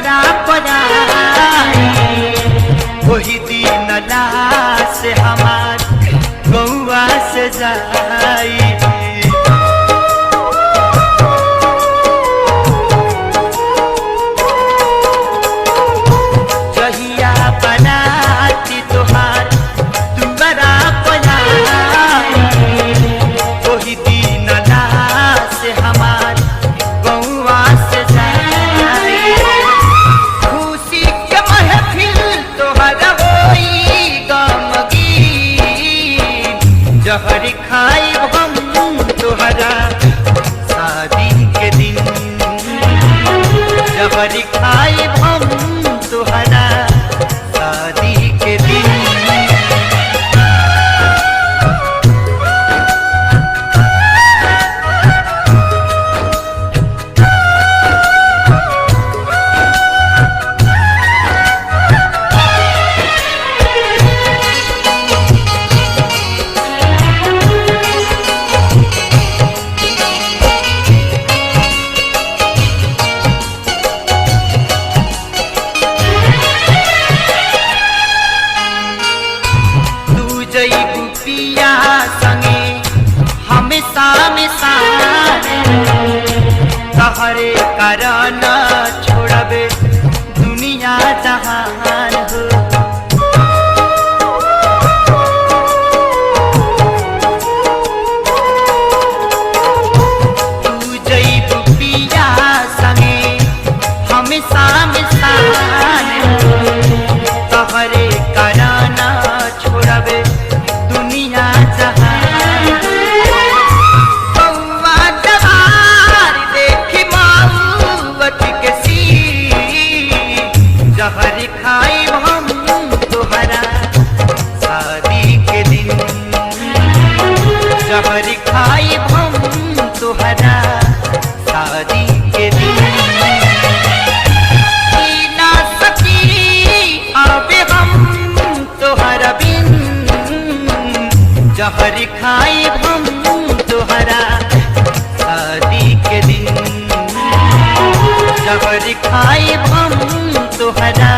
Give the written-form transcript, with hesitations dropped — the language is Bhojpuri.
दुआरा पर आई, वही दिन लाश हमार गौआ से जाई। जहिया बनाती तोहार दुआरा पर आई, वही दिन लाश हमार गौआ से जाई। खुशी के महफिल तोहर होई गमगीन, जहर खाई हम तोहरा शादी के दिन, जहर खाई हम तोहरा शादी के दिन। पिया संगे हमेशा हमेशा तहरे कारण छोड़बे दुनिया जहान हो। तू जइबू पिया संगे हमेशा हमेशा तहरे कारण छोड़बे दुनिया जहान। बउआ जवार देखी मौत के सीन, जहर खाई हम तोहरा शादी के दिन, जहर खाई हम तोहरा शादी के दिन। ना सकी अबे हम तोहरा बिन, जहर खाई हम तोहरा शादी के दिन, जहर खाई हम तोहरा